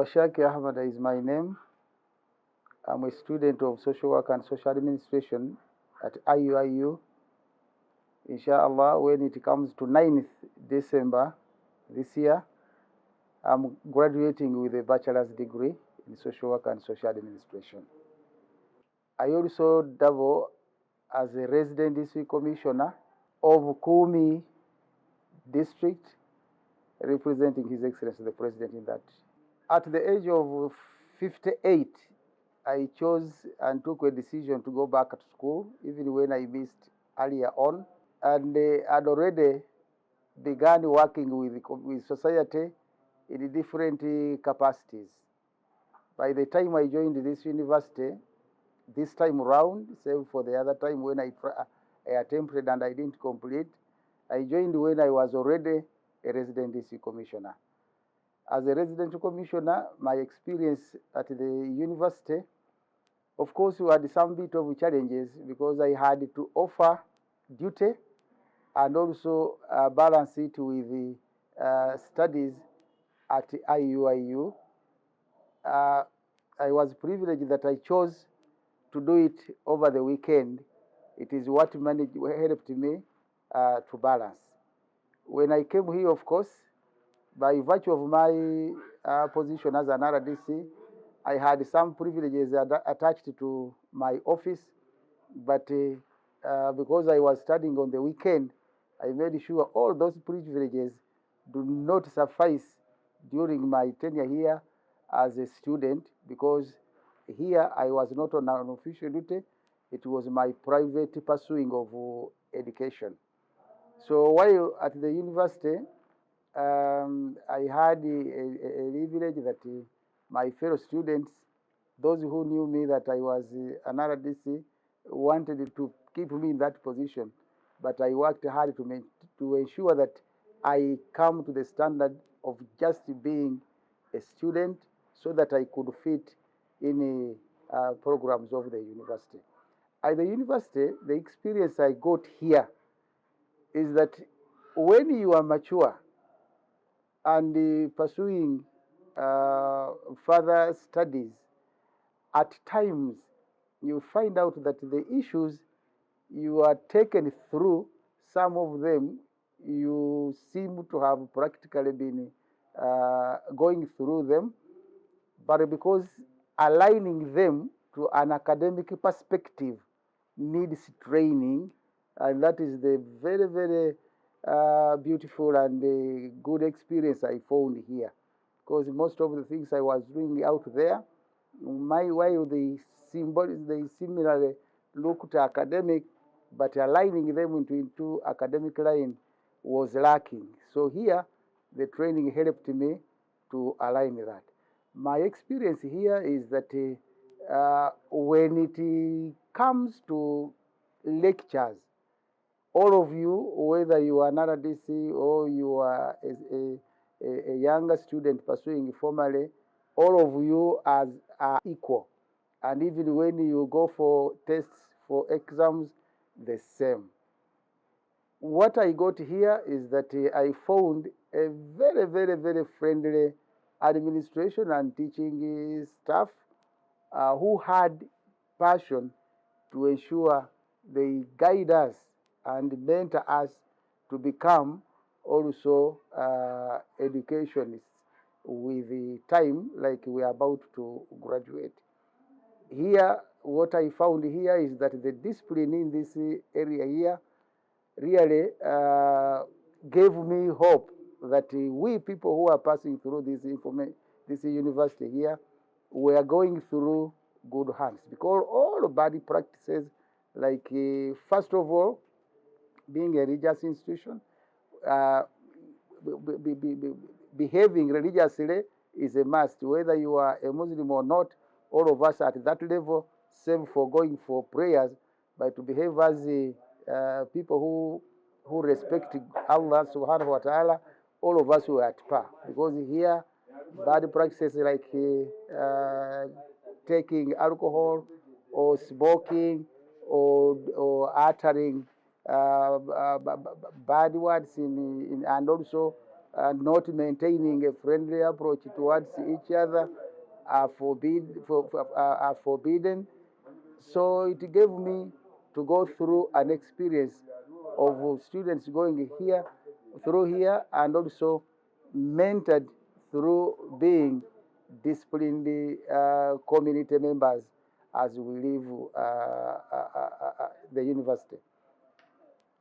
Washaki Ahamada is my name. I'm a student of social work and social administration at IUIU. Inshallah, when it comes to 9th December this year, I'm graduating with a bachelor's degree in social work and social administration. I also double as a resident district commissioner of Kumi district, representing His Excellency the President in that. At the age of 58, I chose and took a decision to go back to school, even when I missed earlier on, and had already began working with society in different capacities. By the time I joined this university, this time around, save for the other time when I attempted and I didn't complete, I joined when I was already a resident district commissioner. As a resident commissioner, my experience at the university, of course, we had some bit of challenges because I had to offer duty and also balance it with the studies at IUIU. I was privileged that I chose to do it over the weekend. It is what helped me to balance. When I came here, of course, by virtue of my position as an RDC, I had some privileges attached to my office, but because I was studying on the weekend, I made sure all those privileges do not suffice during my tenure here as a student, because here I was not on an official duty. It was my private pursuing of education. So while at the university, I had a privilege that my fellow students, those who knew me that I was an RDC, wanted to keep me in that position. But I worked hard to ensure that I come to the standard of just being a student so that I could fit in programs of the university. At the university, the experience I got here is that when you are mature and pursuing further studies, at times you find out that the issues you are taken through, some of them you seem to have practically been going through them, but because aligning them to an academic perspective needs training, and that is the very, very beautiful and good experience I found here. Because most of the things I was doing out there, while they similarly looked academic, but aligning them into academic line was lacking. So here, the training helped me to align that. My experience here is that when it comes to lectures, all of you, whether you are an RDC or you are a younger student pursuing formally, all of you are equal. And even when you go for tests, for exams, the same. What I got here is that I found a very, very, very friendly administration and teaching staff who had passion to ensure they guide us and mentor us to become also educationists with the time like we are about to graduate. Here, what I found here is that the discipline in this area here really gave me hope that we people who are passing through this university here, we are going through good hands, because all bad practices, like first of all, being a religious institution, behaving religiously is a must, whether you are a Muslim or not. All of us at that level, same for going for prayers, but to behave as people who respect Allah subhanahu wa ta'ala, all of us were at par. Because here, bad practices like taking alcohol or smoking or uttering bad words and also not maintaining a friendly approach towards each other are forbidden. So it gave me to go through an experience of students going through here, and also mentored through being disciplined community members as we leave the university.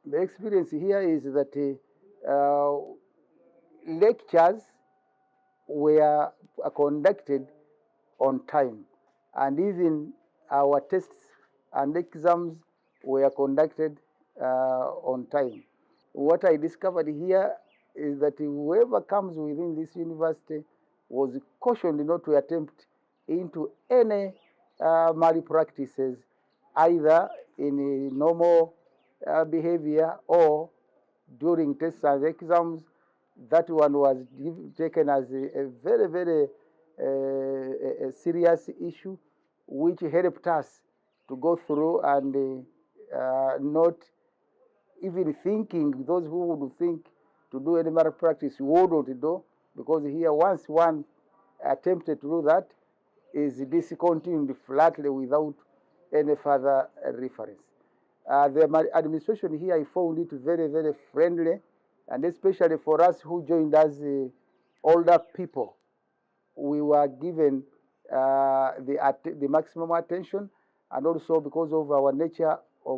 The experience here is that lectures were conducted on time, and even our tests and exams were conducted on time. What I discovered here is that whoever comes within this university was cautioned not to attempt into any malpractices, either in normal behavior or during tests and exams. That one was taken as a very, very a serious issue, which helped us to go through and not even thinking, those who would think to do any malpractice wouldn't do, because here once one attempted to do that, is discontinued flatly without any further reference. The administration here, I found it very, very friendly, and especially for us who joined as older people, we were given the maximum attention, and also because of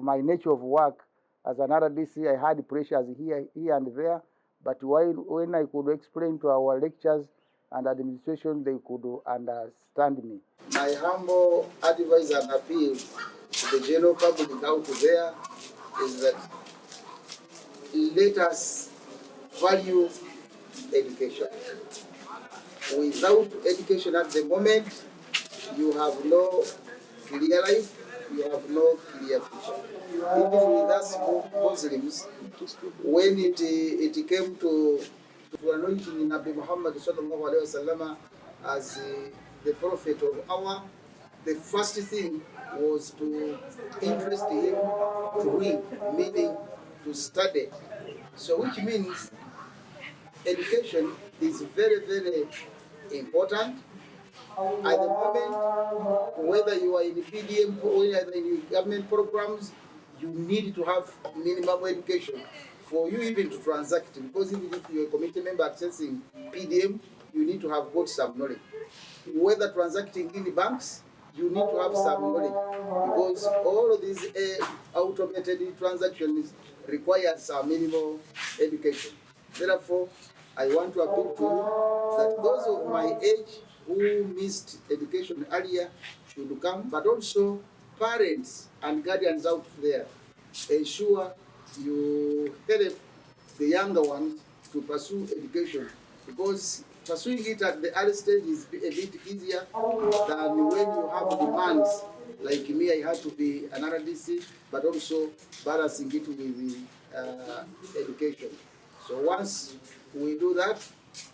my nature of work as an RDC, I had pressures here and there, but when I could explain to our lecturers and administration, they could understand me. My humble advice and appeal to the general public out there is that let us value education. Without education at the moment, you have no clear life, you have no clear future. Even with us Muslims, when it came to anointing Nabi Muhammad sallallahu alaihi wasallam as the prophet of Allah, the first thing was to interest him to read, meaning to study. So which means education is very, very important. At the moment, whether you are in the PDM or in government programs, you need to have minimum education for you even to transact. Because even if you're a committee member accessing PDM, you need to have got some knowledge. Whether transacting in the banks, you need to have some knowledge, because all of these automated transactions require some minimal education. Therefore, I want to appeal to you that those of my age who missed education earlier should come, but also parents and guardians out there, ensure you help the younger ones to pursue education, because pursuing it at the early stage is a bit easier than when you have demands. Like me, I had to be an RDC, but also balancing it with the education. So once we do that,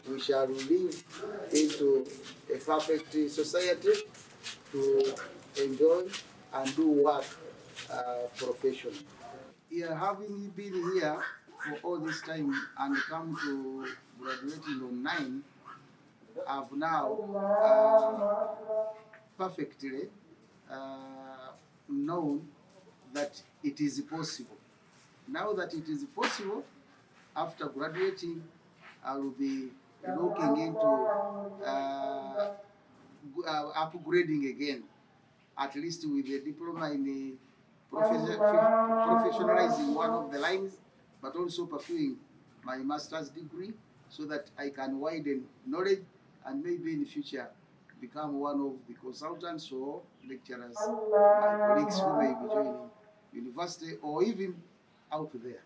we shall live into a perfect society to enjoy and do work professionally. Yeah, having been here for all this time and come to graduating on 9, I've now perfectly known that it is possible. Now that it is possible, after graduating, I will be looking into upgrading again, at least with a diploma in the professionalizing one of the lines, but also pursuing my master's degree so that I can widen knowledge and maybe in the future become one of the consultants or lecturers, my colleagues who may be joining university or even out there.